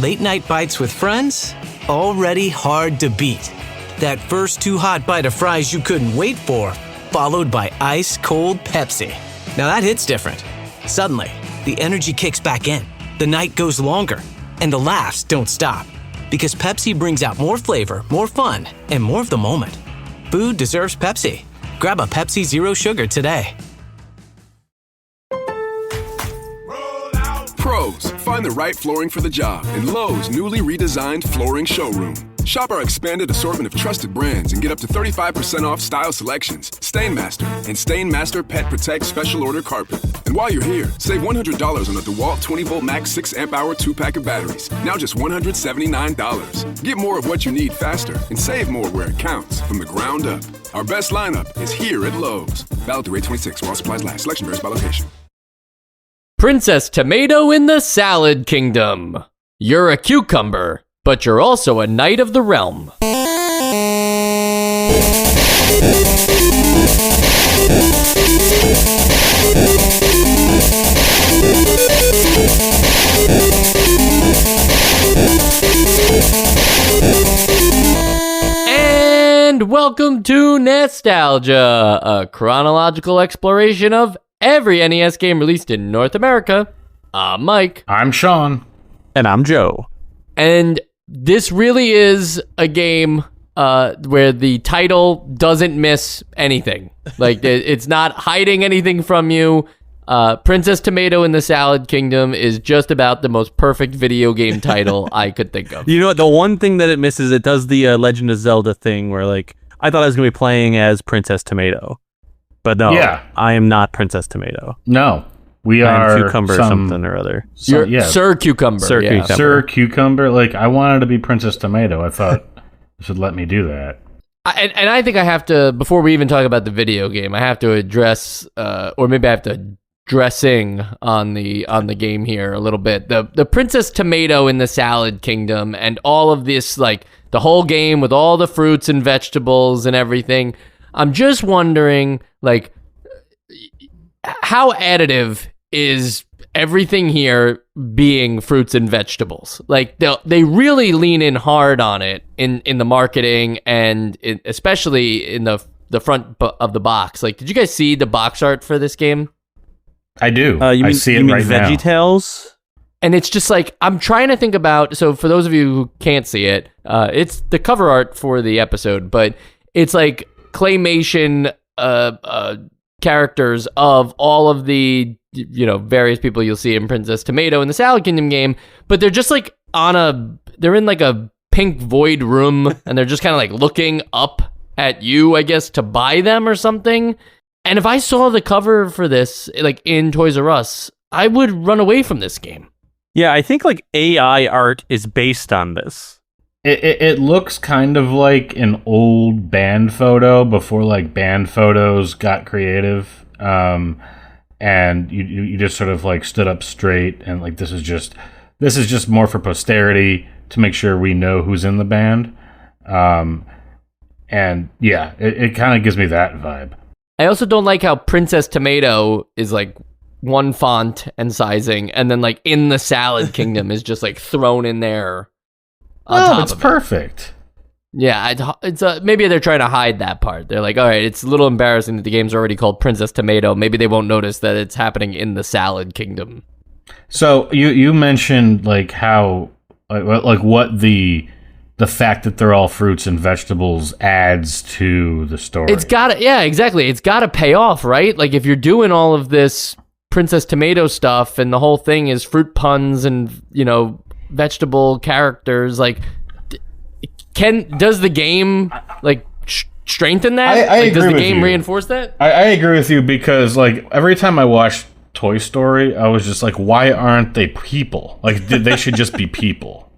Late night bites with friends? Already hard to beat. That first too hot bite of fries you couldn't wait for, followed by ice cold Pepsi. Now that hits different. Suddenly, the energy kicks back in, the night goes longer, and the laughs don't stop. Because Pepsi brings out more flavor, more fun, and more of the moment. Food deserves Pepsi. Grab a Pepsi Zero Sugar today. Pros, find the right flooring for the job in Lowe's newly redesigned flooring showroom. Shop our expanded assortment of trusted brands and get up to 35% off style selections, Stainmaster, and Stainmaster Pet Protect Special Order Carpet. And while you're here, save $100 on a DeWalt 20-volt max 6-amp-hour 2-pack of batteries. Now just $179. Get more of what you need faster and save more where it counts from the ground up. Our best lineup is here at Lowe's. Valid through 8/26 while supplies last. Selection varies by location. Princess Tomato in the Salad Kingdom. You're a cucumber, but you're also a knight of the realm. And welcome to Nostalgia, a chronological exploration of every NES game released in North America. I'm Mike. I'm Sean. And I'm Joe. And this really is a game where the title doesn't miss anything. Like, it's not hiding anything from you. Princess Tomato in the Salad Kingdom is just about the most perfect video game title I could think of. You know what? The one thing that it misses, it does the Legend of Zelda thing where, like, I thought I was going to be playing as Princess Tomato. But no, I am not Princess Tomato. No, we are Cucumber something or other. Sir Cucumber. Sir Cucumber. Like, I wanted to be Princess Tomato. I thought you should let me do that. And I think I have to, before we even talk about the video game, I have to address, or maybe I have to dressing on the game here a little bit. The Princess Tomato in the Salad Kingdom and all of this, like, the whole game with all the fruits and vegetables and everything. I'm just wondering, like, how additive is everything here being fruits and vegetables? Like, they really lean in hard on it in the marketing and especially in the front of the box. Like, did you guys see the box art for this game? I do. I see it right now. VeggieTales? And it's just like, I'm trying to think about, so for those of you who can't see it, it's the cover art for the episode, but it's like claymation characters of all of the, you know, various people you'll see in Princess Tomato in the Salad Kingdom game, but they're just like they're in like a pink void room and they're just kind of like looking up at you, I guess, to buy them or something. And if I saw the cover for this, like in Toys R Us, I would run away from this game. Yeah, I think like AI art is based on this. It looks kind of like an old band photo before like band photos got creative, and you just sort of like stood up straight and like this is just more for posterity to make sure we know who's in the band, and yeah, it kind of gives me that vibe. I also don't like how Princess Tomato is like one font and sizing, and then like in the Salad Kingdom is just like thrown in there. Oh, it's perfect. Yeah, it's maybe they're trying to hide that part. They're like, all right, it's a little embarrassing that the game's already called Princess Tomato. Maybe they won't notice that it's happening in the Salad Kingdom. So you mentioned like how like what the fact that they're all fruits and vegetables adds to the story. It's got to, yeah, exactly. It's got to pay off, right? Like if you're doing all of this Princess Tomato stuff and the whole thing is fruit puns and, you know, vegetable characters, like does the game like strengthen that? I agree does the with game you. Reinforce that? I agree with you because like every time I watched Toy Story, I was just like, why aren't they people? Like they should just be people,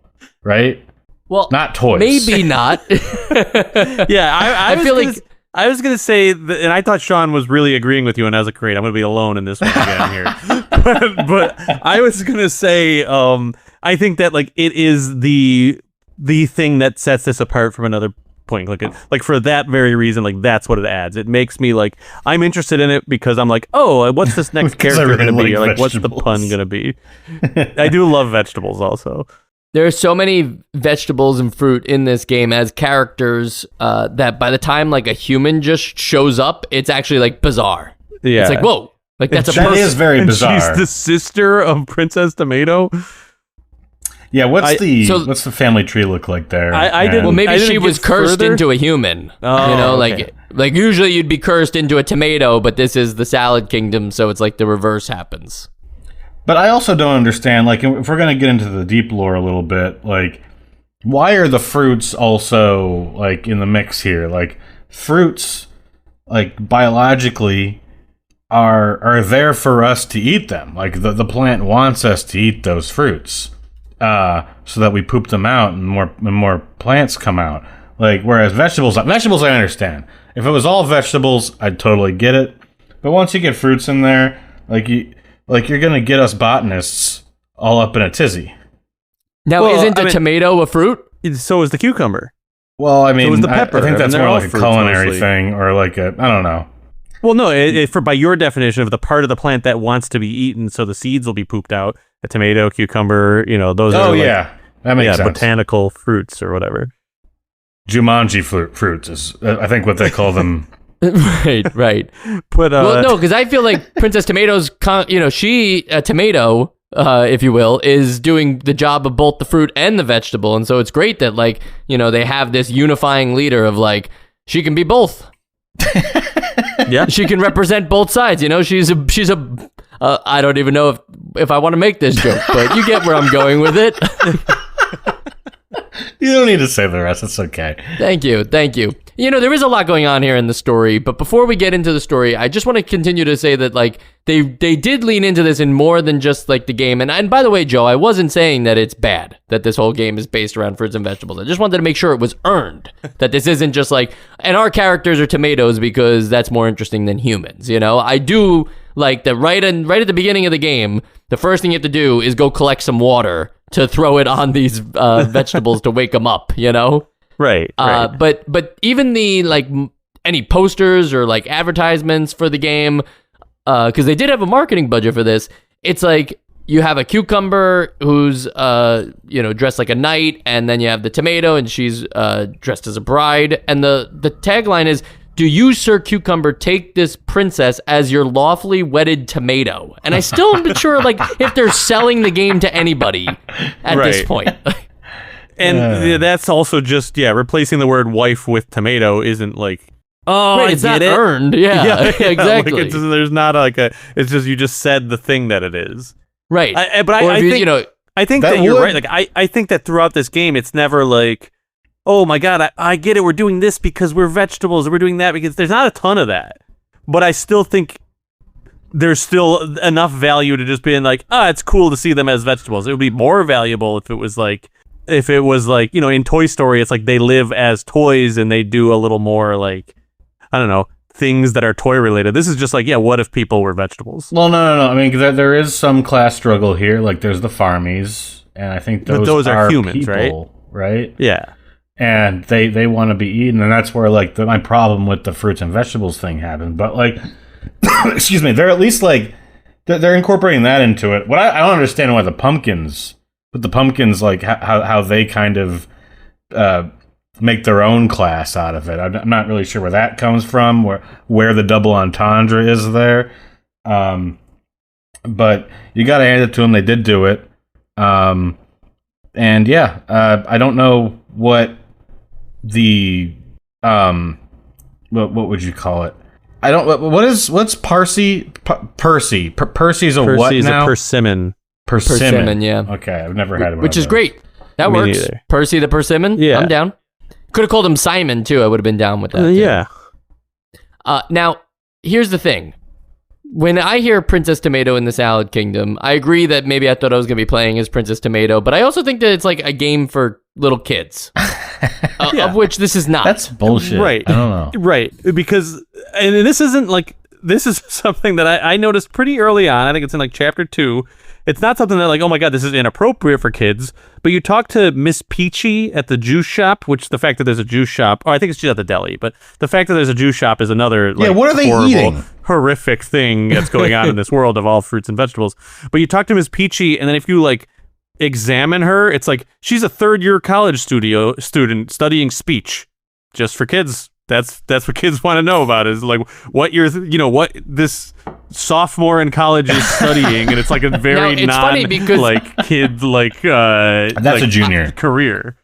right? Well, not toys. Maybe not. Yeah, I feel like I was gonna say, and I thought Sean was really agreeing with you, and I was like, great, I'm gonna be alone in this one again here. but I was gonna say, I think that like it is the thing that sets this apart from another point. Like for that very reason, like that's what it adds. It makes me like I'm interested in it because I'm like, oh, what's this next character really gonna be? Or like, what's the vegetables. pun gonna be? I do love vegetables also. There are so many vegetables and fruit in this game as characters that by the time like a human just shows up, it's actually like bizarre. Yeah. It's like, whoa. Like that's a That person. is very And bizarre. she's the sister of Princess Tomato. Yeah, what's so- the family tree look like there? I didn't- Well, And- maybe I didn't she was get cursed further. into a human. Oh, you know, okay. like usually you'd be cursed into a tomato, but this is the salad kingdom, so it's like the reverse happens. But I also don't understand, like, if we're going to get into the deep lore a little bit, like, why are the fruits also, like, in the mix here? Like, fruits, like, biologically are there for us to eat them. Like, the plant wants us to eat those fruits so that we poop them out and more plants come out. Like, whereas vegetables I understand. If it was all vegetables, I'd totally get it. But once you get fruits in there, you're gonna get us botanists all up in a tizzy. Now, Well, isn't I a mean- tomato a fruit? So is the cucumber. Well, I mean, was the pepper. I think I that's mean, they're more all like a fruits culinary mostly. thing, or like I don't know. Well, no, for by your definition of the part of the plant that wants to be eaten, so the seeds will be pooped out. A tomato, cucumber, those are That makes sense. botanical fruits or whatever. Jumanji fruits is, I think, what they call them. right. But Well, no, because I feel like Princess Tomato's, she, a tomato, if you will, is doing the job of both the fruit and the vegetable. And so it's great that, like, they have this unifying leader of, like, she can be both. yeah, She can represent both sides. She's a I don't even know if I want to make this joke, but you get where I'm going with it. You don't need to say the rest. It's okay. Thank you. There is a lot going on here in the story, but before we get into the story, I just want to continue to say that, like, they did lean into this in more than just, like, the game. And by the way, Joe, I wasn't saying that it's bad that this whole game is based around fruits and vegetables. I just wanted to make sure it was earned, that this isn't just like, and our characters are tomatoes because that's more interesting than humans, I do like that right at the beginning of the game, the first thing you have to do is go collect some water to throw it on these vegetables to wake them up, right. But even the, like, any posters or, like, advertisements for the game, because they did have a marketing budget for this, it's like you have a cucumber who's dressed like a knight, and then you have the tomato and she's dressed as a bride, and the tagline is, "Do you, Sir Cucumber, take this princess as your lawfully wedded tomato?" And I still am not sure, like, if they're selling the game to anybody at this Right. point. And that's also just replacing the word wife with tomato isn't like, oh, Right, I it's get not it. earned. Yeah, exactly. Like there's not it's just you just said the thing that it is. Right. But Or I if you, think I think That that you're would- right. Like I think that throughout this game, it's never like, oh my god, I get it. We're doing this because we're vegetables. We're doing that because there's not a ton of that. But I still think there's still enough value to just being like, it's cool to see them as vegetables. It would be more valuable if it was like, in Toy Story, it's like they live as toys and they do a little more like, I don't know, things that are toy related. This is just like, what if people were vegetables? Well, no. I mean, there is some class struggle here. Like, there's the farmies, and I think But those, those are humans, people, right? Yeah. And they want to be eaten, and that's where, like, my problem with the fruits and vegetables thing happened. But, like, excuse me, they're at least, like, they're incorporating that into it. What I don't understand why the pumpkins, like, how they kind of make their own class out of it. I'm not really sure where that comes from, where the double entendre is there. But you got to hand it to them. They did do it. And yeah, I don't know what the what would you call it? I don't. What's Parsi? Percy. Percy's a what Percy's now? a persimmon. Persimmon, yeah. Okay, I've never had one. Which of is those. great. That Me works. neither. Percy the Persimmon? Yeah. I'm down. Could have called him Simon, too. I would have been down with that. too. Yeah. Now, here's the thing. When I hear Princess Tomato in the Salad Kingdom, I agree that maybe I thought I was going to be playing as Princess Tomato, but I also think that it's like a game for little kids, of which this is not. That's bullshit. Right. I don't know. Right. Because, and this isn't like, this is something that I noticed pretty early on. I think it's in like chapter 2. It's not something that like, oh my God, this is inappropriate for kids. But you talk to Miss Peachy at the juice shop, which the fact that there's a juice shop, I think it's just at the deli, but the fact that there's a juice shop is another like, what are they horrible, eating? horrific thing that's going on in this world of all fruits and vegetables. But you talk to Miss Peachy, and then if you like examine her, it's like she's a third-year college student studying speech just for kids. That's what kids want to know about, is like what what this sophomore in college is studying, and it's like a very funny because that's a junior career.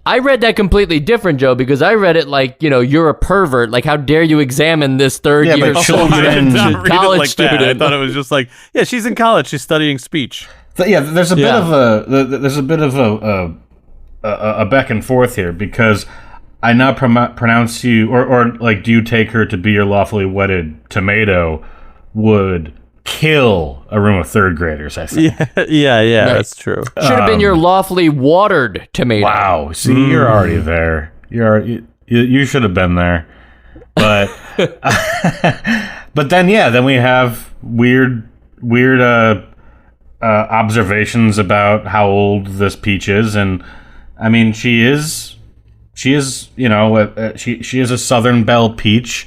I read that completely different, Joe, because I read it like, you're a pervert. Like, how dare you examine this third-year college student? I thought it was just like, yeah, she's in college, she's studying speech. There's a bit of a back and forth here, because I now pronounce you, or like, do you take her to be your lawfully wedded tomato would kill a room of third graders, I think. Yeah, right. That's true. Should have been your lawfully watered tomato. Wow, see, you're already there. You should have been there. But but then we have weird observations about how old this peach is, and I mean, she is she is a Southern Belle peach.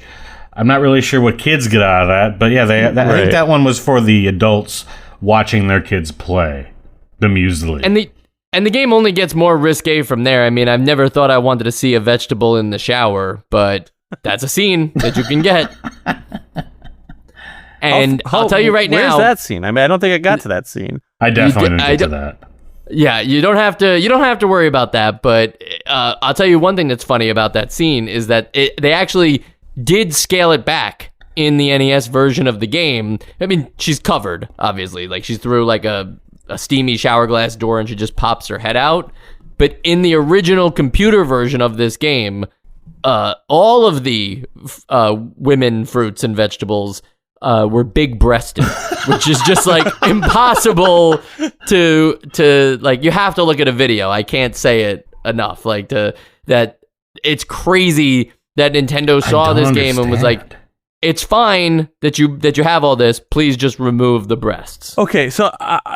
I'm not really sure what kids get out of that, but yeah, I think that one was for the adults watching their kids play bemusedly. And the game only gets more risque from there. I mean, I've never thought I wanted to see a vegetable in the shower, but that's a scene that you can get. And I'll tell you right now. Where's that scene? I mean, I don't think I got to that scene. I definitely didn't get to that. Yeah, you don't have to worry about that. But I'll tell you one thing that's funny about that scene is that they actually did scale it back in the NES version of the game. I mean, she's covered, obviously. Like, she's through like a steamy shower glass door and she just pops her head out. But in the original computer version of this game, all of the women fruits and vegetables were big-breasted, which is just like impossible to like. You have to look at a video. I can't say it enough. Like that, it's crazy that Nintendo saw this game and was like, "It's fine that you have all this. Please just remove the breasts." Okay, so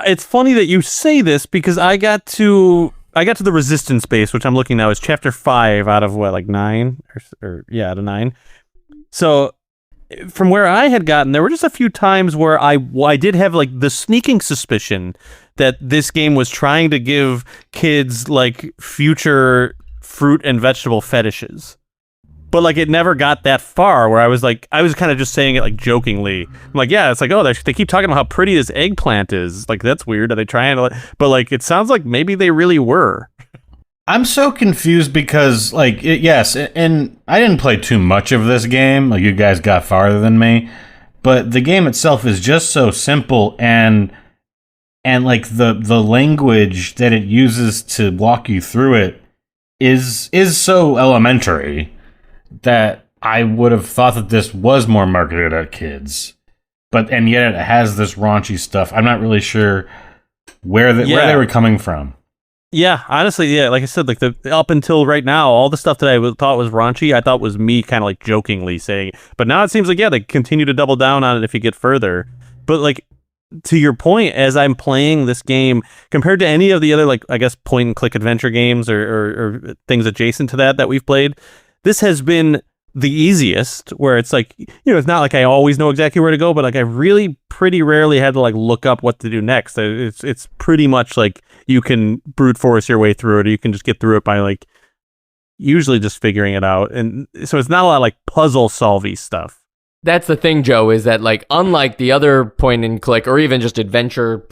it's funny that you say this because I got to the Resistance base, which I'm looking now is chapter 5 out of what, like 9 or out of 9. So from where I had gotten, there were just a few times where I did have like the sneaking suspicion that this game was trying to give kids like future fruit and vegetable fetishes. But like it never got that far where I was kind of just saying it like jokingly. I'm like, yeah, it's like, oh, they keep talking about how pretty this eggplant is. Like, that's weird. Are they trying to? But like, it sounds like maybe they really were. I'm so confused because, like, yes, and I didn't play too much of this game. Like, you guys got farther than me, but the game itself is just so simple, and like the language that it uses to walk you through it is so elementary that I would have thought that this was more marketed at kids, and yet it has this raunchy stuff. I'm not really sure where they were coming from. Yeah, honestly, yeah. Like I said, like up until right now, all the stuff that I thought was raunchy, I thought was me kind of like jokingly saying. But now it seems like, yeah, they continue to double down on it if you get further. But like, to your point, as I'm playing this game, compared to any of the other, like, I guess, point and click adventure games or things adjacent to that we've played, this has been the easiest, where it's like, it's not like I always know exactly where to go, but like I really pretty rarely had to like look up what to do next. It's pretty much like you can brute force your way through it, or you can just get through it by like usually just figuring it out. And so it's not a lot of like puzzle solvey stuff. That's the thing, Joe, is that like unlike the other point and click or even just adventure,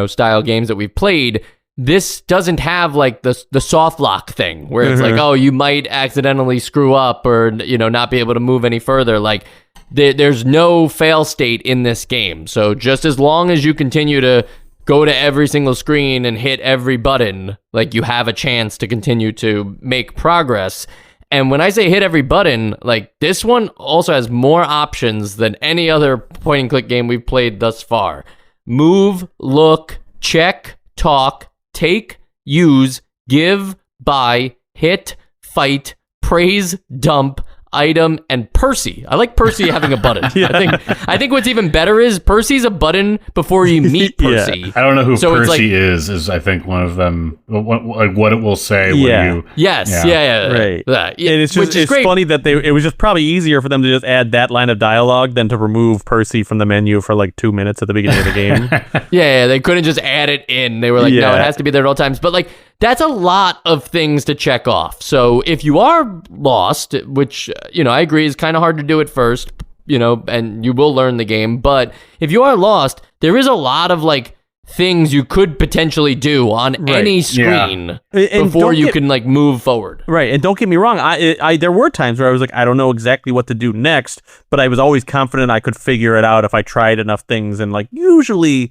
style games that we've played, this doesn't have like the soft lock thing where it's like, oh, you might accidentally screw up or, not be able to move any further. Like there's no fail state in this game. So just as long as you continue to go to every single screen and hit every button, like you have a chance to continue to make progress. And when I say hit every button, like this one also has more options than any other point and click game we've played thus far. Move, look, check, talk, take, use, give, buy, hit, fight, praise, dump, item, and Percy. I like Percy having a button. I think what's even better is Percy's a button before you meet Percy. I don't know who Percy is I think one of them, like what it will say when you... Yes, right. And it's just it's funny that it was just probably easier for them to just add that line of dialogue than to remove Percy from the menu for like 2 minutes at the beginning of the game. They couldn't just add it in. They were like, no, it has to be there at all times. But like, that's a lot of things to check off. So if you are lost, which, I agree is kind of hard to do at first, and you will learn the game. But if you are lost, there is a lot of like things you could potentially do on any screen before you can like move forward. Right. And don't get me wrong. I there were times where I was like, I don't know exactly what to do next, but I was always confident I could figure it out if I tried enough things. And like, usually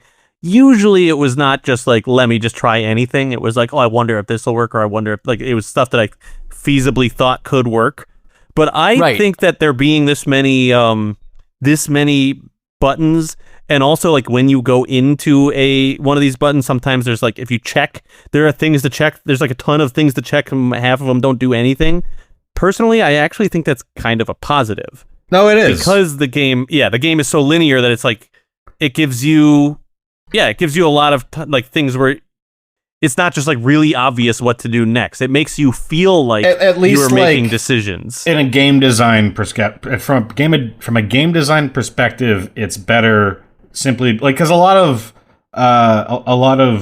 it was not just like, let me just try anything. It was like, I wonder if this will work, or I wonder if, like, it was stuff that I feasibly thought could work. But I think that there being this many buttons, and also like when you go into one of these buttons, sometimes there's like, if you check, there are things to check. There's like a ton of things to check, and half of them don't do anything. Personally, I actually think that's kind of a positive. No, it is. Because the game is so linear that it's like, it gives you a lot of like things where it's not just like really obvious what to do next. It makes you feel like at least you are making decisions. In a game design from a game design perspective, it's better simply like, because a lot of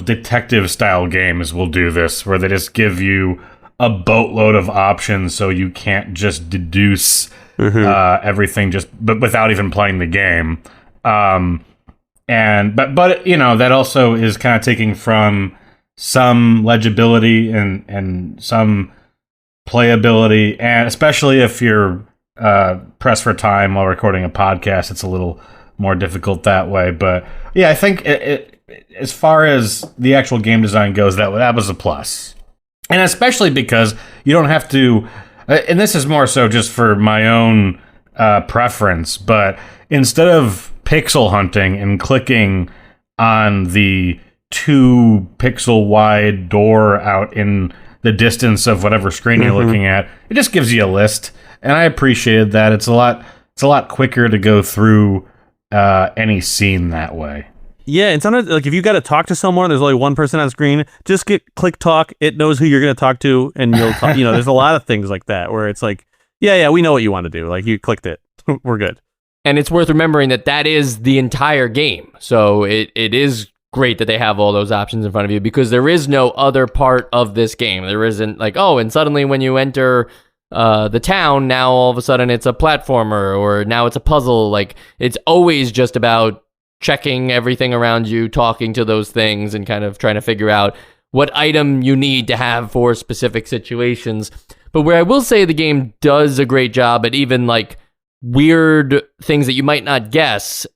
detective style games will do this, where they just give you a boatload of options, so you can't just deduce everything but without even playing the game. But that also is kind of taking from some legibility and some playability, and especially if you're pressed for time while recording a podcast, it's a little more difficult that way. But yeah, I think it as far as the actual game design goes, that was a plus, and especially because you don't have to. And this is more so just for my own preference, but instead of pixel hunting and clicking on the 2 pixel wide door out in the distance of whatever screen you're looking at, it just gives you a list, and I appreciated that. It's a lot quicker to go through any scene that way. Yeah, and sometimes like if you got to talk to someone, there's only one person on screen, just click talk. It knows who you're going to talk to, and you'll talk. There's a lot of things like that where it's like, yeah, we know what you want to do. Like, you clicked it, we're good. And it's worth remembering that is the entire game. So it is great that they have all those options in front of you, because there is no other part of this game. There isn't like, and suddenly when you enter the town, now all of a sudden it's a platformer, or now it's a puzzle. Like, it's always just about checking everything around you, talking to those things, and kind of trying to figure out what item you need to have for specific situations. But where I will say the game does a great job at even like weird things that you might not guess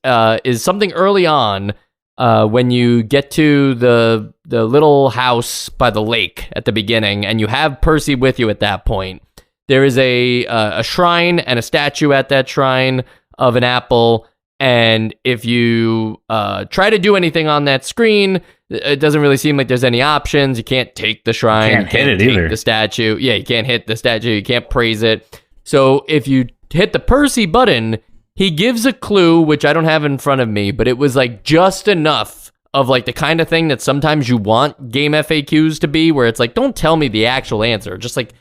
is something early on when you get to the little house by the lake at the beginning, and you have Percy with you at that point. There is a shrine and a statue at that shrine of an apple, and if you try to do anything on that screen, it doesn't really seem like there's any options. You can't take the shrine, you can't hit it either. The statue. Yeah, you can't hit the statue, you can't praise it. So if you hit the Percy button, he gives a clue, which I don't have in front of me, but it was like just enough of like the kind of thing that sometimes you want game FAQs to be, where it's like, don't tell me the actual answer, just like,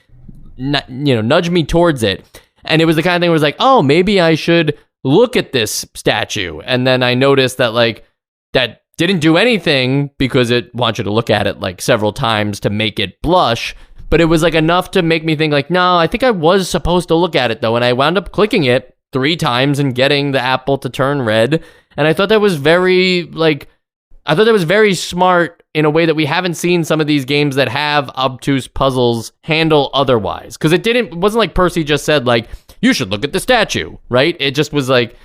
nudge me towards it. And it was the kind of thing where it was like, oh, maybe I should look at this statue. And then I noticed that like that didn't do anything, because it wants you to look at it like several times to make it blush. But it was like enough to make me think like, no, I think I was supposed to look at it though. And I wound up clicking it 3 times and getting the apple to turn red. And I thought that was very smart in a way that we haven't seen some of these games that have obtuse puzzles handle otherwise. Because it wasn't like Percy just said like, you should look at the statue, right? It just was like,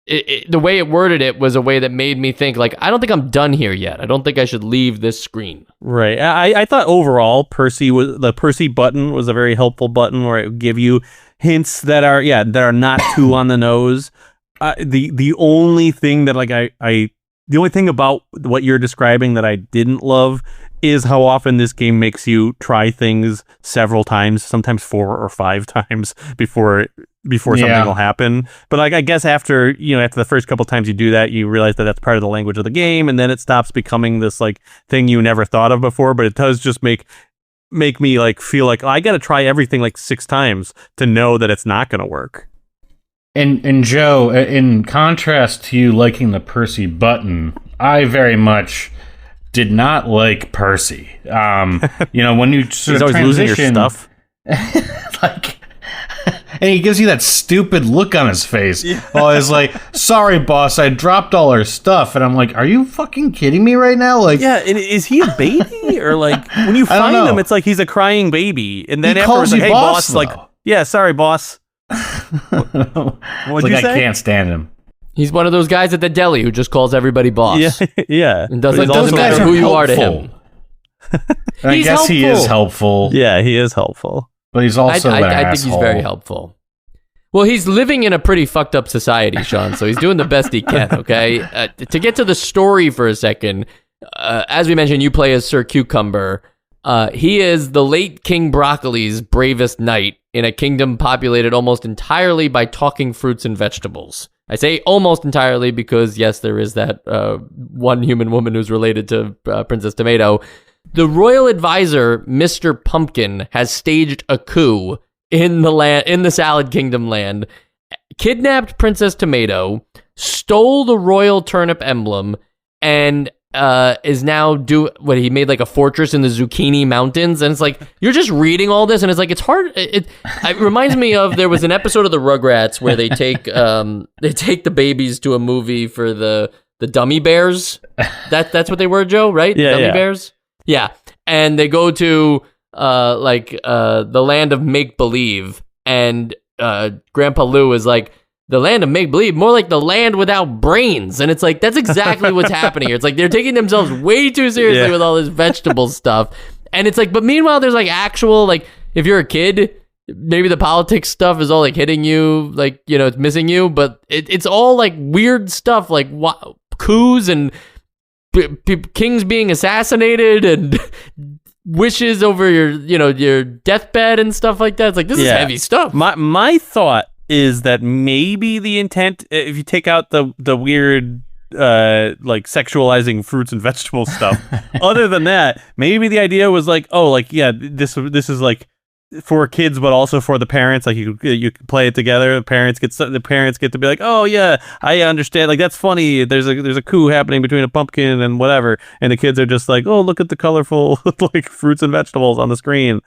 the way it worded it was a way that made me think like, I don't think I'm done here yet. I don't think I should leave this screen. Right. I thought overall the Percy button was a very helpful button, where it would give you hints that are not too on the nose. The only thing that like the only thing about what you're describing that I didn't love is how often this game makes you try things several times, sometimes 4 or 5 times before something will happen. But like, I guess after the first couple times you do that, you realize that that's part of the language of the game, and then it stops becoming this like thing you never thought of before. But it does just make me like feel like I got to try everything like 6 times to know that it's not going to work. And Joe, in contrast to you liking the Percy button, I very much did not like Percy. When you sort He's of always losing your stuff. like, and he gives you that stupid look on his face. Yeah. Well, he's like, "Sorry, boss, I dropped all our stuff," and I'm like, "Are you fucking kidding me right now?" Like, yeah, and is he a baby or like when you find him, it's like he's a crying baby, and then he afterwards, calls like, you "Hey, boss," though. like, "Yeah, sorry, boss." What'd you say? I can't stand him. He's one of those guys at the deli who just calls everybody boss. Yeah. And doesn't Those guys matter are who you are to helpful. him. I guess he is helpful. Yeah, he is helpful. But he's also an I think asshole. he's very helpful. Well, he's living in a pretty fucked up society, Sean, so he's doing the best he can, okay? To get to the story for a second, as we mentioned, you play as Sir Cucumber. He is the late King Broccoli's bravest knight in a kingdom populated almost entirely by talking fruits and vegetables. I say almost entirely because, yes, there is that one human woman who's related to Princess Tomato. The royal advisor, Mr. Pumpkin, has staged a coup in the Salad Kingdom land, kidnapped Princess Tomato, stole the royal turnip emblem, and is now he made like a fortress in the Zucchini Mountains. And it's like, you're just reading all this, and it's like, it's hard. It reminds me of, there was an episode of the Rugrats where they take the babies to a movie for the Dummy Bears. That's what they were, Joe, right? Yeah, Dummy Bears. Yeah, and they go to the land of make believe, and Grandpa Lou is like, the land of make believe, more like the land without brains. And it's like, that's exactly what's happening here. It's like they're taking themselves way too seriously with all this vegetable stuff. And it's like, but meanwhile, there's like actual, like, if you're a kid, maybe the politics stuff is all like hitting you, like, it's missing you, but it's all like weird stuff, like coups and kings being assassinated and wishes over your deathbed and stuff like that. It's like, this is heavy stuff. My thought is that maybe the intent, if you take out the weird like sexualizing fruits and vegetable stuff, other than that, maybe the idea was like, oh, like, yeah, this is like for kids, but also for the parents. Like you can play it together. The parents get to be like, oh yeah, I understand. Like, that's funny. There's a coup happening between a pumpkin and whatever, and the kids are just like, oh, look at the colorful like fruits and vegetables on the screen.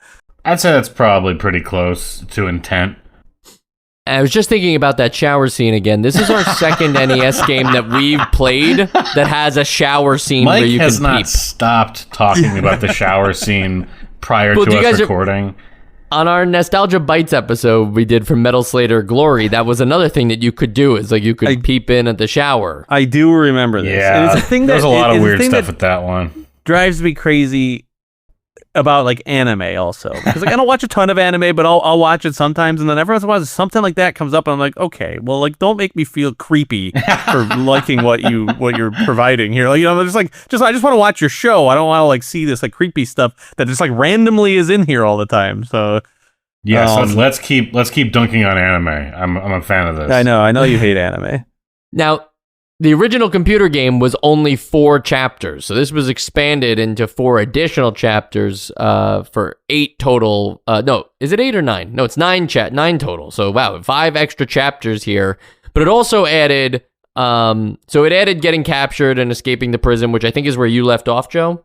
I'd say that's probably pretty close to intent. I was just thinking about that shower scene again. This is our second NES game that we've played that has a shower scene Mike where you has can not peep. stopped talking about the shower scene prior to us recording. On our Nostalgia Bites episode we did for Metal Slayer Glory, that was another thing that you could do, is like you could peep in at the shower. I do remember this. Yeah, and it's a thing there's a lot of weird stuff that with that one. drives me crazy about like anime also, because like I don't watch a ton of anime, but I'll watch it sometimes, and then every once in a while something like that comes up and I'm like, okay, well, like, don't make me feel creepy for liking what you're providing here. Like, I just want to watch your show. I don't want to like see this like creepy stuff that just like randomly is in here all the time. So yeah, so let's keep dunking on anime. I'm a fan of this. I know you hate anime. Now, the original computer game was only 4 chapters, so this was expanded into 4 additional chapters for 8 total. No, is it 8 or 9? No, it's 9 total. So wow, 5 extra chapters here. But it also added, it added getting captured and escaping the prison, which I think is where you left off, Joe.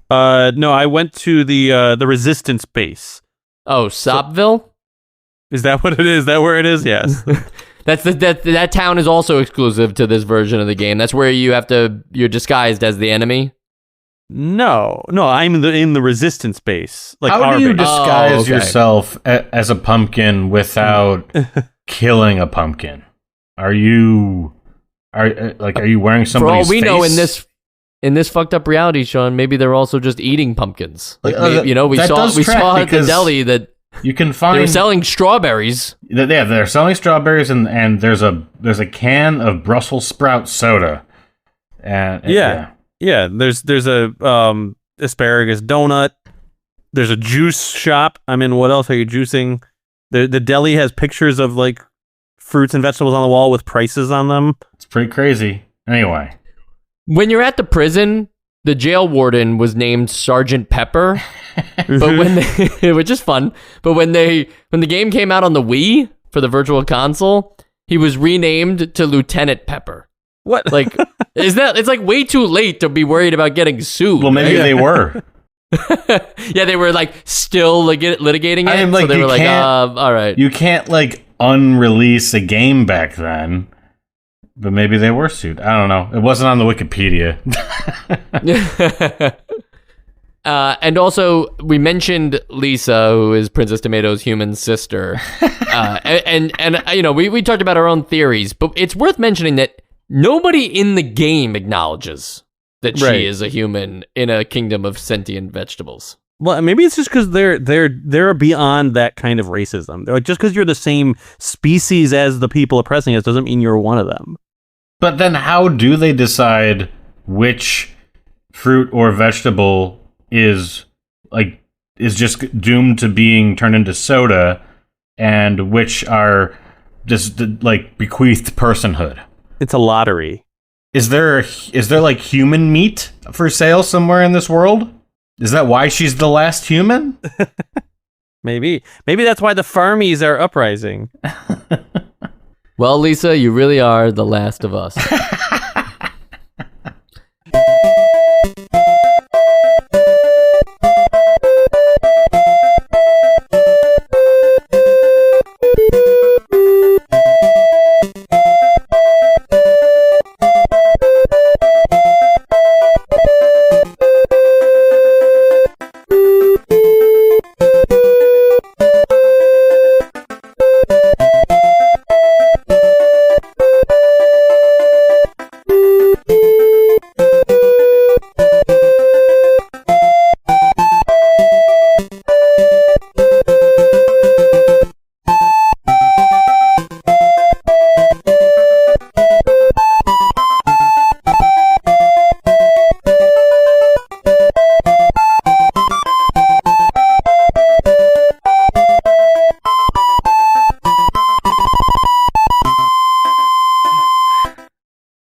No, I went to the Resistance base. Oh, Sopville? Is that what it is? Is that where it is? Yes. That town is also exclusive to this version of the game. That's where you're disguised as the enemy. No, I'm in the Resistance base. Like, how do you base. disguise yourself as a pumpkin without killing a pumpkin? Are you wearing somebody's face? For all we know, in this fucked up reality, Sean, maybe they're also just eating pumpkins. Like, we saw at the deli that you can find they were selling strawberries. Yeah, they're selling strawberries, and there's a can of Brussels sprout soda. And yeah. There's a asparagus donut. There's a juice shop. I mean, what else are you juicing? The deli has pictures of like fruits and vegetables on the wall with prices on them. It's pretty crazy. Anyway. When you're at the prison, the jail warden was named Sergeant Pepper, but which is fun. But when the game came out on the Wii for the Virtual Console, he was renamed to Lieutenant Pepper. What? Like, it's like way too late to be worried about getting sued. Well, maybe they were. Yeah, they were like still litigating it. I mean, like, so they were like, all right. You can't like unrelease a game back then. But maybe they were sued. I don't know. It wasn't on the Wikipedia. And also, we mentioned Lisa, who is Princess Tomato's human sister. And you know, we talked about our own theories, but it's worth mentioning that nobody in the game acknowledges that she is a human in a kingdom of sentient vegetables. Well, maybe it's just because they're beyond that kind of racism. They're like, just because you're the same species as the people oppressing us doesn't mean you're one of them. But then how do they decide which fruit or vegetable is just doomed to being turned into soda and which are just like bequeathed personhood? It's a lottery. Is there like human meat for sale somewhere in this world? Is that why she's the last human? Maybe that's why the farmies are uprising. Well, Lisa, you really are the last of us.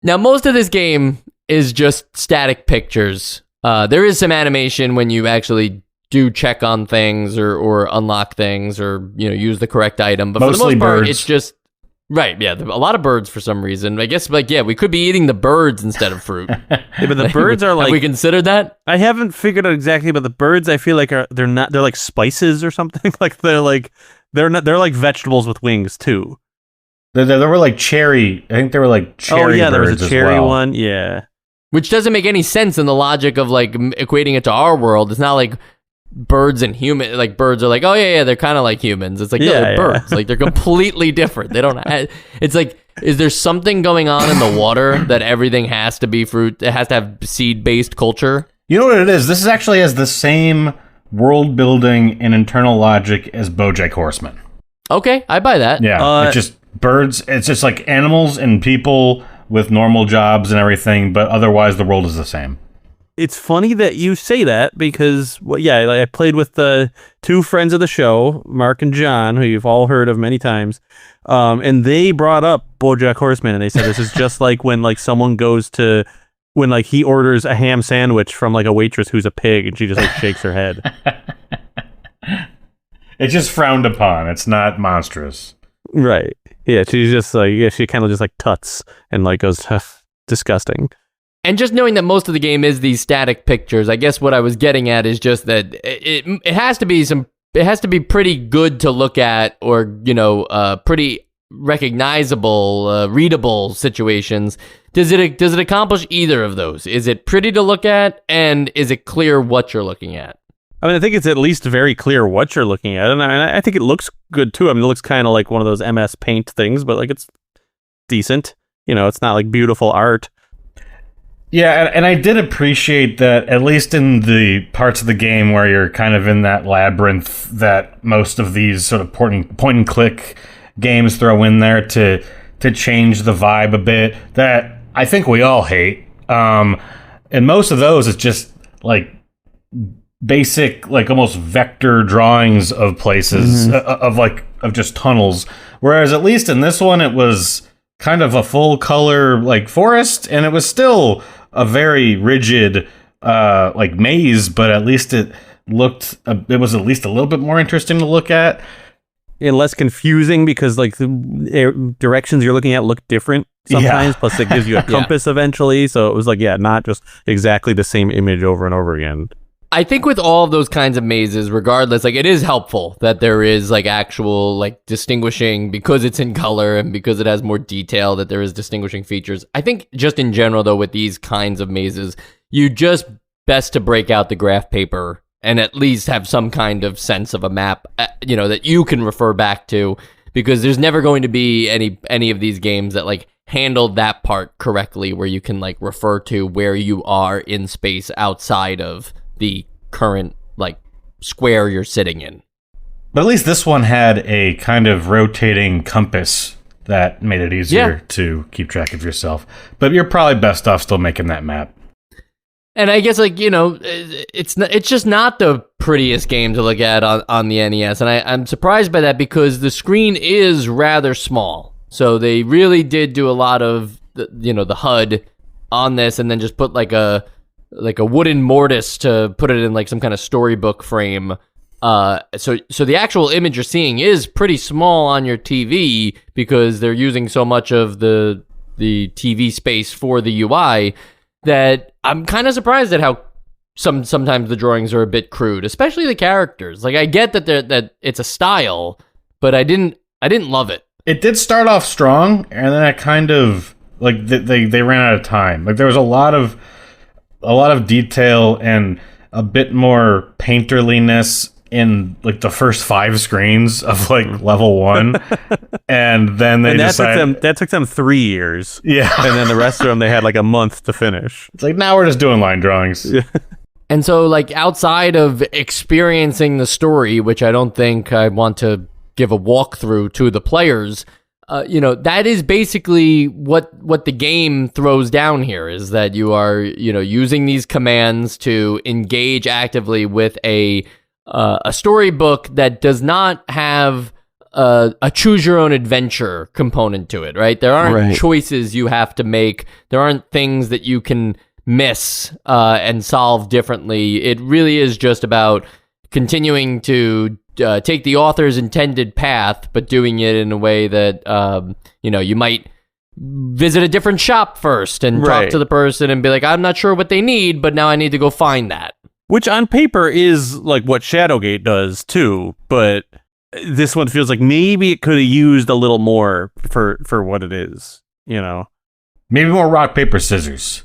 Now, most of this game is just static pictures. There is some animation when you actually do check on things or unlock things or, you know, use the correct item. But mostly for the most part, birds. it's just... Right, yeah, a lot of birds for some reason. I guess, like, yeah, we could be eating the birds instead of fruit. Yeah, but the birds are like... Have we considered that? I haven't figured out exactly, but the birds, I feel like they're like spices or something. Like they're like vegetables with wings too. There were like cherry. I think there were like cherry. Oh yeah, there was birds a as cherry well. one. Yeah, Which doesn't make any sense in the logic of like equating it to our world. It's not like birds and human, like birds are like, oh yeah, they're kind of like humans. It's like, no, they're birds. Like they're completely different. They don't. It's like, is there something going on in the water that everything has to be fruit? It has to have seed-based culture. You know what it is? This actually has the same world building and internal logic as BoJack Horseman. Okay, I buy that. Yeah, it's just birds. It's just like animals and people with normal jobs and everything, but otherwise the world is the same. it's funny that you say that because, well, yeah, I played with the two friends of the show, Mark and John, who you've all heard of many times, and they brought up BoJack Horseman, and they said this is just like when like someone goes to when like he orders a ham sandwich from like a waitress who's a pig, and she just like shakes her head. It's just frowned upon. It's not monstrous. Right. Yeah, she's just like, yeah, she kind of just like tuts and like goes, disgusting. And just knowing that most of the game is these static pictures, I guess what I was getting at is just that it has to be it has to be pretty good to look at, or, you know, pretty recognizable, readable situations. Does it accomplish either of those? Is it pretty to look at, and is it clear what you're looking at? I mean, I think it's at least very clear what you're looking at, and I think it looks good too. I mean, it looks kind of like one of those MS Paint things, but like it's decent. You know, it's not like beautiful art. Yeah, and I did appreciate that, at least in the parts of the game where you're kind of in that labyrinth that most of these sort of point and click games throw in there to change the vibe a bit, that I think we all hate. And most of those is just like basic, like almost vector drawings of places, of just tunnels. Whereas at least in this one, it was kind of a full color like forest, and it was still a very rigid like maze, but at least it was at least a little bit more interesting to look at. And less confusing because like the directions you're looking at look different sometimes. Yeah. Plus it gives you a compass eventually. So it was like, not just exactly the same image over and over again. I think with all of those kinds of mazes, regardless, like it is helpful that there is like actual like distinguishing, because it's in color and because it has more detail, that there is distinguishing features. I think just in general though, with these kinds of mazes, you just best to break out the graph paper and at least have some kind of sense of a map, that you can refer back to, because there's never going to be any of these games that like handle that part correctly, where you can like refer to where you are in space outside of the current like square you're sitting in. But at least this one had a kind of rotating compass that made it easier to keep track of yourself. But you're probably best off still making that map. And I guess, like, it's just not the prettiest game to look at on the NES. And I'm surprised by that, because the screen is rather small. So they really did do a lot of, the HUD on this, and then just put like a wooden mortise to put it in like some kind of storybook frame. So the actual image you're seeing is pretty small on your TV, because they're using so much of the TV space for the UI, that I'm kind of surprised at how sometimes the drawings are a bit crude, especially the characters. Like, I get that it's a style, but I didn't love it. It did start off strong, and then it kind of like they ran out of time. Like, there was a lot of detail and a bit more painterliness in like the first 5 screens of like level 1, and then that took them 3 years. Yeah, and then the rest of them they had like a month to finish. It's like, now we're just doing line drawings. Yeah. And so, like, outside of experiencing the story, which I don't think I want to give a walkthrough to the players, that is basically what the game throws down here, is that you are, using these commands to engage actively with a storybook that does not have a choose your own adventure component to it, right? There aren't choices you have to make. There aren't things that you can miss and solve differently. It really is just about continuing to take the author's intended path, but doing it in a way that, you might visit a different shop first and talk to the person and be like, I'm not sure what they need, but now I need to go find that. Which on paper is like what Shadowgate does too, but this one feels like maybe it could have used a little more for what it is, Maybe more rock, paper, scissors.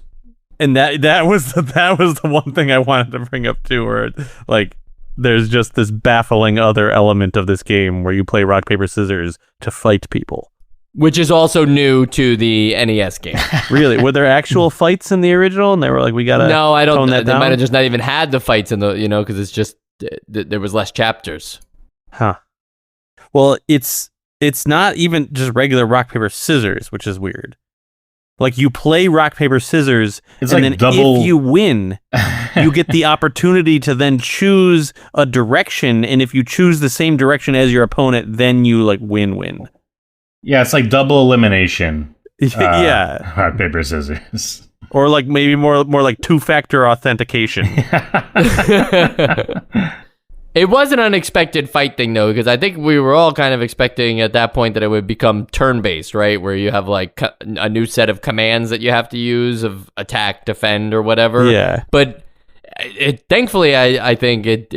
And that was the one thing I wanted to bring up too, where like there's just this baffling other element of this game where you play rock, paper, scissors to fight people. Which is also new to the NES game. Really? Were there actual fights in the original? And they were like, we gotta No, I don't. tone that they down? might have just not even had the fights in the, because it's just there was less chapters. Huh. Well, it's not even just regular rock, paper, scissors, which is weird. Like, you play rock, paper, scissors, it's and like then double... if you win, you get the opportunity to then choose a direction, and if you choose the same direction as your opponent, then you like win. Yeah, it's like double elimination. Yeah. Rock, paper, scissors. Or like maybe more like 2-factor authentication. It was an unexpected fight thing, though, because I think we were all kind of expecting at that point that it would become turn-based, right? Where you have like a new set of commands that you have to use of attack, defend, or whatever. Yeah. But thankfully, I think it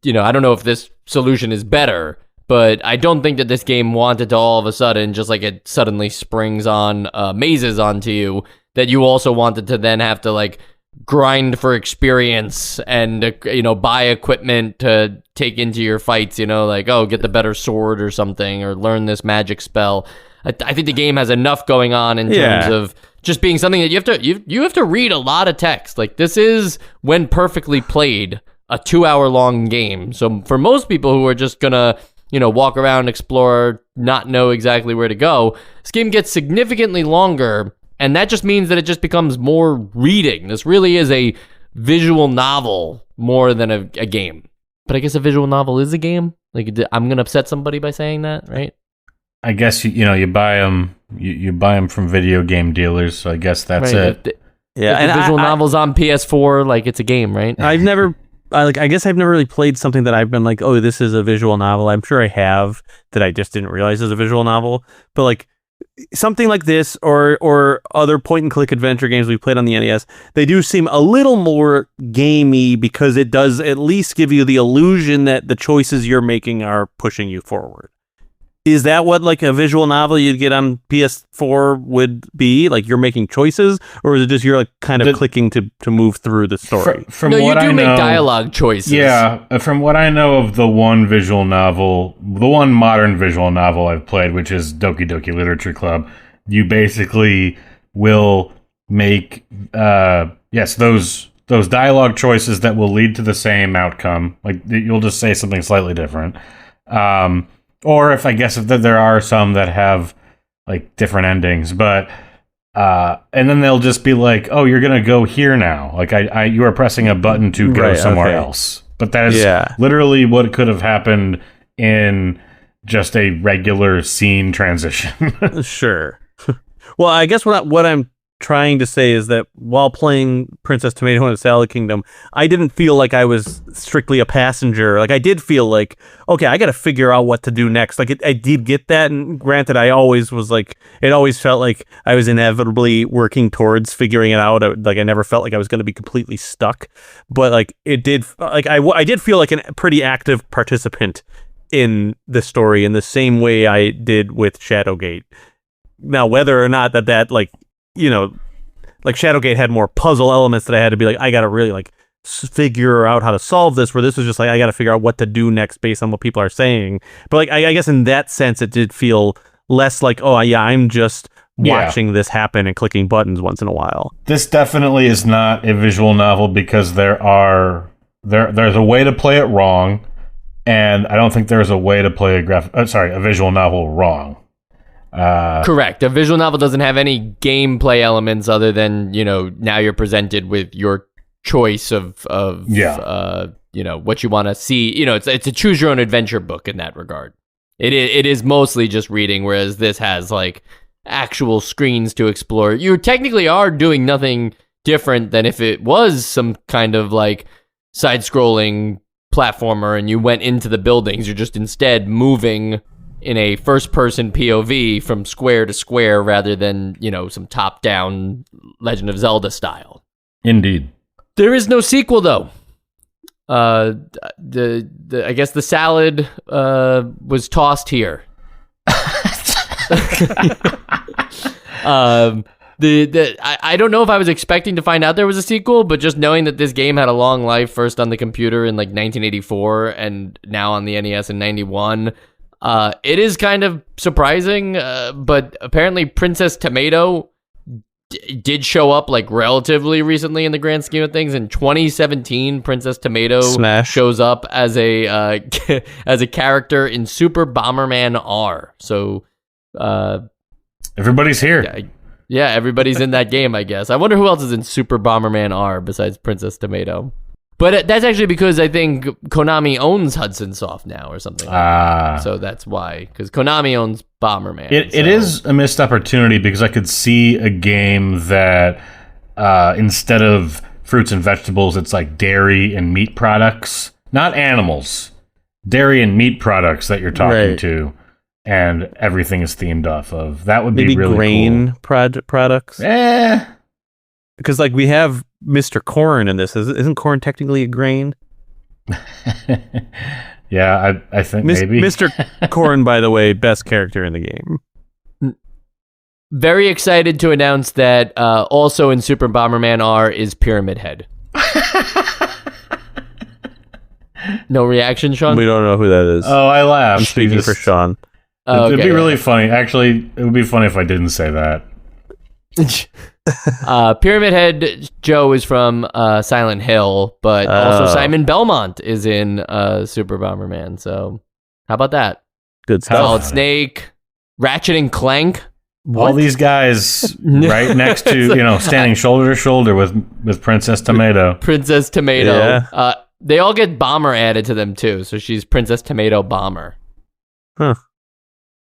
I don't know if this solution is better, but I don't think that this game wanted to all of a sudden, just like it suddenly springs on mazes onto you, that you also wanted to then have to like grind for experience and buy equipment to take into your fights, like, oh, get the better sword or something, or learn this magic spell. I think the game has enough going on in terms of just being something that you have to read a lot of text. Like, this is, when perfectly played, a 2-hour long game. So for most people who are just gonna walk around, explore, not know exactly where to go, this game gets significantly longer. And that just means that it just becomes more reading. This really is a visual novel more than a game. But I guess a visual novel is a game. Like, I'm gonna upset somebody by saying that, right? I guess you buy them you buy them from video game dealers, so I guess that's it. If the visual novel's on PS4, like it's a game, right? I guess I've never really played something that I've been like, oh, this is a visual novel. I'm sure I have that I just didn't realize is a visual novel. But like something like this or other point and click adventure games we played on the NES, they do seem a little more gamey because it does at least give you the illusion that the choices you're making are pushing you forward. Is that what like a visual novel you'd get on PS4 would be? Like you're making choices, or is it just you're like kind of clicking to move through the story? From no, what you do make dialogue choices. Yeah, from what I know of the one visual novel, the one modern visual novel I've played, which is Doki Doki Literature Club, you basically will make those dialogue choices that will lead to the same outcome. Like you'll just say something slightly different. Or if there are some that have like different endings, but and then they'll just be like, "Oh, you're gonna go here now." Like you are pressing a button to go somewhere else. But that is literally what could have happened in just a regular scene transition. Sure. Well, I guess what I'm trying to say is that while playing Princess Tomato in the Salad Kingdom, I didn't feel like I was strictly a passenger. Like I did feel like, okay, I got to figure out what to do next. Like I did get that, and granted, I always was like, it always felt like I was inevitably working towards figuring it out. Like I never felt like I was going to be completely stuck, but like it did, like I did feel like a pretty active participant in the story in the same way I did with Shadowgate. Now, whether or not that like, you know, like Shadowgate had more puzzle elements that I had to be like, I got to really like figure out how to solve this, where this was just like, I got to figure out what to do next based on what people are saying. But like, I guess in that sense, it did feel less like, oh yeah, I'm just watching this happen and clicking buttons once in a while. This definitely is not a visual novel because there's a way to play it wrong, and I don't think there's a way to play a visual novel wrong. Correct. A visual novel doesn't have any gameplay elements other than, you know, now you're presented with your choice of you know, what you want to see. You know, it's a choose your own adventure book in that regard. It is mostly just reading, whereas this has like actual screens to explore. You technically are doing nothing different than if it was some kind of like side-scrolling platformer and you went into the buildings. You're just instead moving in a first-person POV from square to square rather than, you know, some top-down Legend of Zelda style. Indeed. There is no sequel, though. I guess the salad was tossed here. I don't know if I was expecting to find out there was a sequel, but just knowing that this game had a long life, first on the computer in like 1984 and now on the NES in 91. It is kind of surprising, but apparently Princess Tomato did show up like relatively recently in the grand scheme of things. In 2017, Princess Tomato shows up as a as a character in Super Bomberman R. So everybody's here. Yeah, everybody's in that game, I guess. I wonder who else is in Super Bomberman R besides Princess Tomato. But that's actually because I think Konami owns Hudson Soft now or something. So that's why. Because Konami owns Bomberman. It is a missed opportunity because I could see a game that instead of fruits and vegetables, it's like dairy and meat products. Not animals. Dairy and meat products that you're talking to. And everything is themed off of. That would be really grain cool. products? Because like we have Mr. Corn in this. Isn't corn technically a grain? Yeah, I think maybe. Mr. Corn, by the way, best character in the game. Very excited to announce that also in Super Bomberman R is Pyramid Head. No reaction, Sean? We don't know who that is. Oh, I laughed. I'm speaking for Sean. It'd be really funny. Actually, it would be funny if I didn't say that. Pyramid Head Joe is from Silent Hill, but also Simon Belmont is in Super Bomberman. So how about that? Good stuff. Solid Snake, Ratchet and Clank. All these guys right next to, standing shoulder to shoulder with Princess Tomato. Princess Tomato. Yeah. They all get Bomber added to them too, so she's Princess Tomato Bomber. Huh.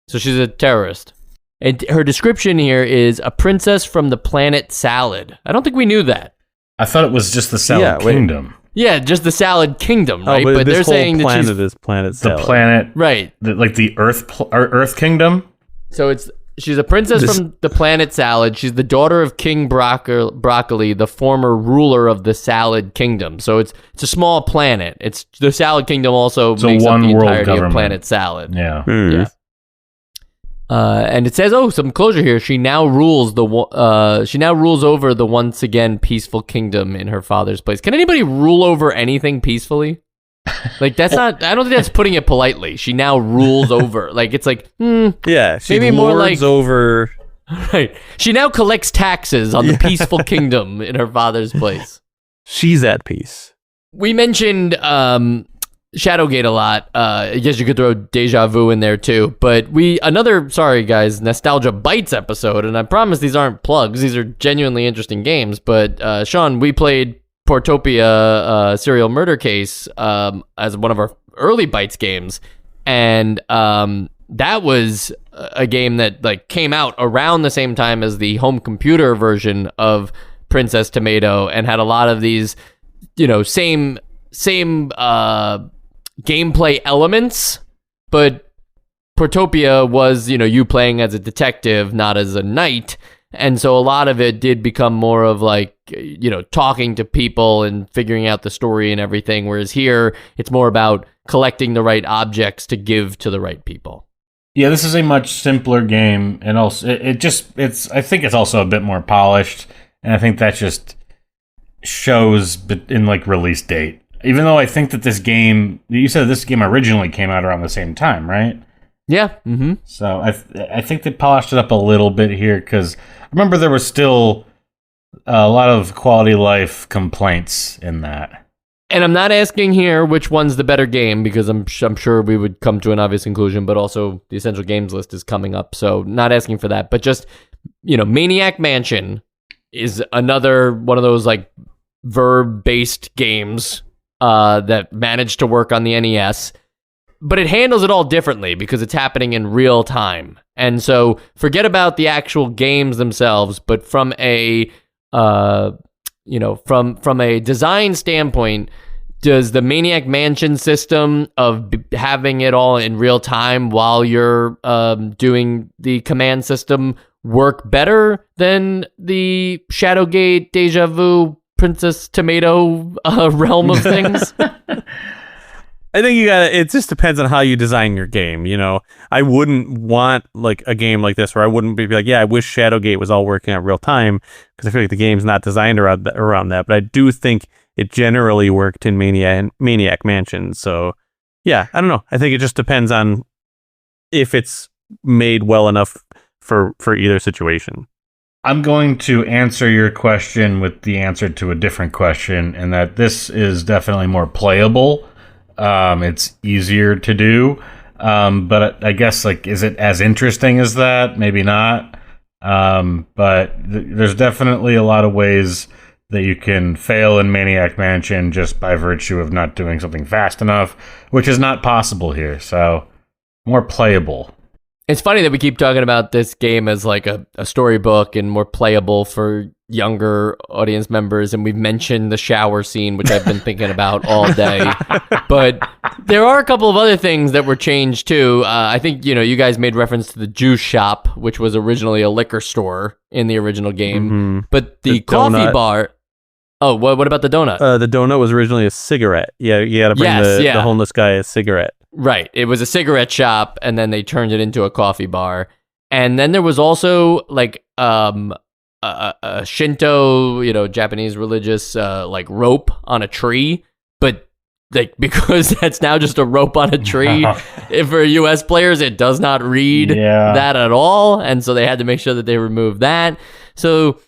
So she's a terrorist. And her description here is a princess from the planet Salad. I don't think we knew that. I thought it was just the Salad Kingdom. Yeah, just the Salad Kingdom, right? But they're saying that she's is planet Salad. The planet, right? The Earth Kingdom. So she's a princess from the planet Salad. She's the daughter of King Broccoli, the former ruler of the Salad Kingdom. So it's a small planet. It's the Salad Kingdom also makes up the entirety of Planet Salad. Yeah. Yeah. And it says, some closure here. She now rules over the once again peaceful kingdom in her father's place. Can anybody rule over anything peacefully? Like that's not. I don't think that's putting it politely. She now rules over. Like it's like, yeah, she maybe more lords like over. Right. She now collects taxes on the peaceful kingdom in her father's place. She's at peace. We mentioned Shadowgate a lot. I guess you could throw Deja Vu in there too. But sorry guys, Nostalgia Bites episode, and I promise these aren't plugs. These are genuinely interesting games. But Sean, we played Portopia Serial Murder Case as one of our early Bites games, and that was a game that like came out around the same time as the home computer version of Princess Tomato, and had a lot of these, same gameplay elements, but Portopia was, you playing as a detective, not as a knight. And so a lot of it did become more of like, talking to people and figuring out the story and everything. Whereas here, it's more about collecting the right objects to give to the right people. Yeah, this is a much simpler game. And also, I think it's also a bit more polished. And I think that just shows in like release date. Even though I think that you said this game originally came out around the same time, right? Yeah. Mm-hmm. So I think they polished it up a little bit here because I remember there was still a lot of quality of life complaints in that. And I'm not asking here which one's the better game because I'm sure we would come to an obvious conclusion, but also the Essential Games list is coming up, so not asking for that. But just, Maniac Mansion is another one of those like verb-based games that managed to work on the NES, but it handles it all differently because it's happening in real time. And so forget about the actual games themselves, but from a from a design standpoint, does the Maniac Mansion system of having it all in real time while you're doing the command system work better than the Shadowgate, Deja Vu, Princess Tomato realm of things? I think it just depends on how you design your game. I wouldn't want like a game like this where I wouldn't be like, I wish Shadowgate was all working at real time, because I feel like the game's not designed around that. But I do think it generally worked in Maniac Mansion. So yeah, I don't know. I think it just depends on if it's made well enough for either situation. I'm going to answer your question with the answer to a different question, and that this is definitely more playable. It's easier to do, but I guess is it as interesting as that? Maybe not. But there's definitely a lot of ways that you can fail in Maniac Mansion just by virtue of not doing something fast enough, which is not possible here. So more playable. It's funny that we keep talking about this game as like a storybook and more playable for younger audience members, and we've mentioned the shower scene, which I've been thinking about all day. But there are a couple of other things that were changed too. I think, you guys made reference to the juice shop, which was originally a liquor store in the original game. Mm-hmm. But the coffee donut bar... Oh, what about the donut? The donut was originally a cigarette. Yeah, you got to bring the homeless guy a cigarette. Right. It was a cigarette shop, and then they turned it into a coffee bar. And then there was also like a Shinto, Japanese religious like rope on a tree, but like because that's now just a rope on a tree. If for US players, it does not read that at all, and so they had to make sure that they removed that. So,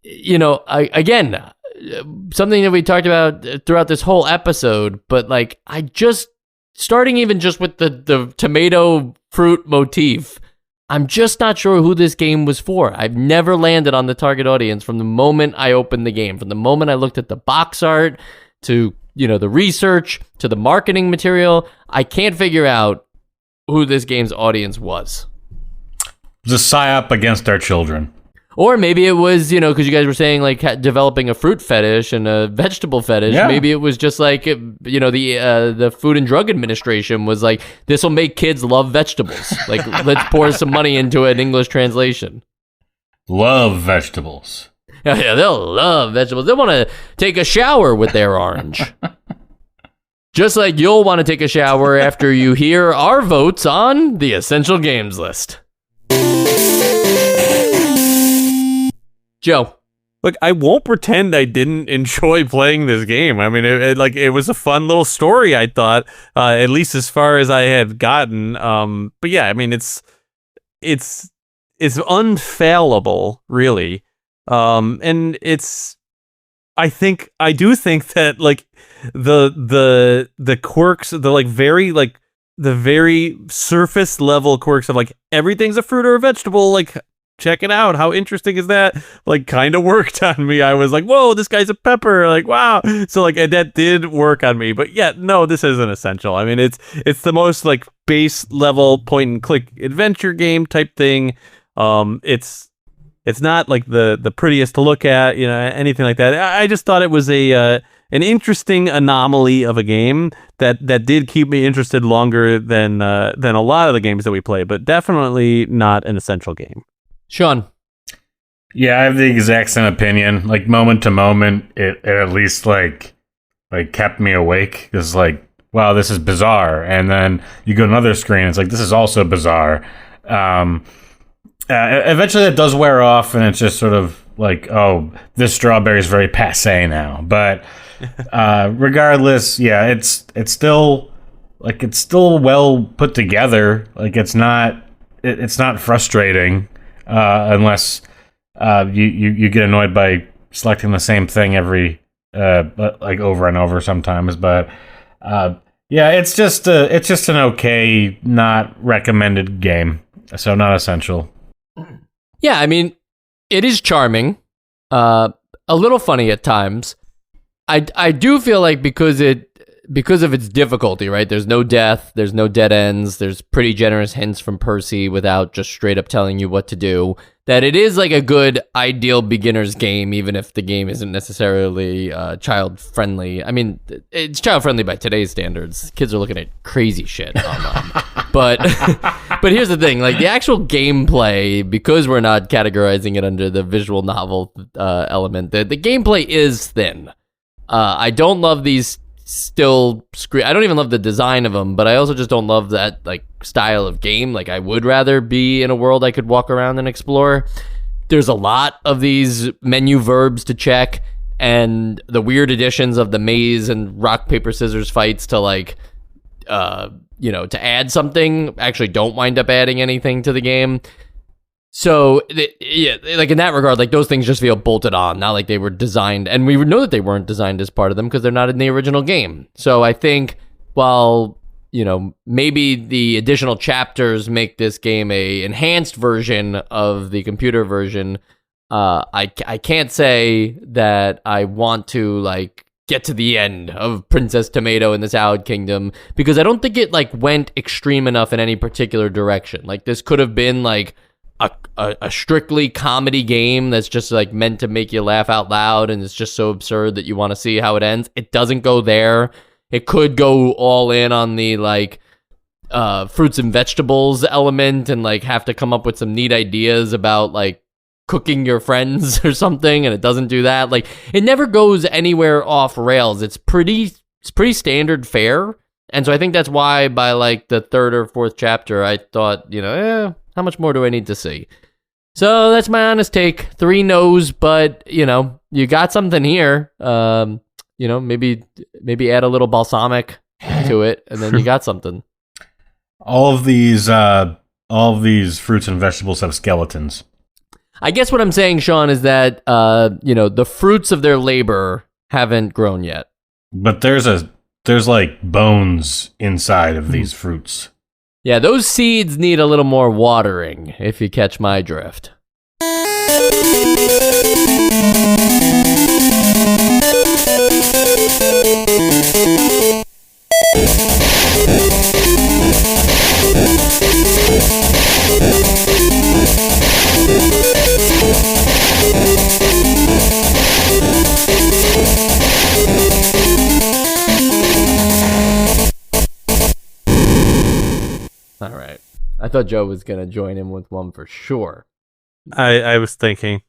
again, something that we talked about throughout this whole episode, but like starting even just with the tomato fruit motif, I'm just not sure who this game was for. I've never landed on the target audience from the moment I opened the game, from the moment I looked at the box art to, the research to the marketing material. I can't figure out who this game's audience was. It was a psyop against our children. Or maybe it was, because you guys were saying like developing a fruit fetish and a vegetable fetish. Yeah. Maybe it was just like, the Food and Drug Administration was like, this will make kids love vegetables. Like, let's pour some money into an English translation. Love vegetables. Yeah, they'll love vegetables. They want to take a shower with their orange. Just like you'll want to take a shower after you hear our votes on the Essential Games list. Joe. Look, I won't pretend I didn't enjoy playing this game. I mean, it was a fun little story, I thought, at least as far as I had gotten. But yeah, I mean, it's unfailable, really. And I do think that like the quirks, the very surface level quirks of like everything's a fruit or a vegetable, like check it out, how interesting is that, like kind of worked on me. I was like, whoa, this guy's a pepper, like wow. So like that did work on me. But yeah, no, this isn't essential. I mean, it's the most like base level point and click adventure game type thing. It's not like the prettiest to look at, anything like that. I just thought it was an interesting anomaly of a game that did keep me interested longer than a lot of the games that we play, but definitely not an essential game. Sean. Yeah, I have the exact same opinion. Like moment to moment, it at least like kept me awake. It's like, wow, this is bizarre. And then you go to another screen, it's like, this is also bizarre. Eventually it does wear off, and it's just sort of like, oh, this strawberry is very passé now. But regardless, yeah, it's still well put together. Like it's not frustrating unless you get annoyed by selecting the same thing every like over and over sometimes. But yeah, it's just an okay, not recommended game. So not essential. Yeah, I mean, it is charming, a little funny at times. I do feel like because of its difficulty, right? There's no death, there's no dead ends, there's pretty generous hints from Percy without just straight up telling you what to do, that it is like a good ideal beginner's game, even if the game isn't necessarily child friendly. I mean, it's child friendly by today's standards. Kids are looking at crazy shit online. But here's the thing, like the actual gameplay, because we're not categorizing it under the visual novel element, the gameplay is thin. I don't love these still screen. I don't even love the design of them, but I also just don't love that like style of game. Like I would rather be in a world I could walk around and explore. There's a lot of these menu verbs to check, and the weird additions of the maze and rock paper scissors fights to like to add something actually don't wind up adding anything to the game. So, yeah, like in that regard, like those things just feel bolted on, not like they were designed. And we would know that they weren't designed as part of them because they're not in the original game. So I think while, maybe the additional chapters make this game a enhanced version of the computer version, I can't say that I want to like get to the end of Princess Tomato in the Salad Kingdom, because I don't think it like went extreme enough in any particular direction. Like this could have been like a strictly comedy game that's just like meant to make you laugh out loud, and it's just so absurd that you want to see how it ends. It doesn't go there. It could go all in on the like fruits and vegetables element and like have to come up with some neat ideas about like cooking your friends or something, and it doesn't do that. Like it never goes anywhere off rails. It's pretty standard fare. And so I think that's why by like the third or fourth chapter I thought, how much more do I need to see? So that's my honest take. 3 no's, but you got something here. Maybe add a little balsamic to it, and then you got something. All of these fruits and vegetables have skeletons. I guess what I'm saying, Sean, is that the fruits of their labor haven't grown yet. But there's like bones inside of these fruits. Yeah, those seeds need a little more watering, if you catch my drift. All right. I thought Joe was going to join in with one for sure. I was thinking.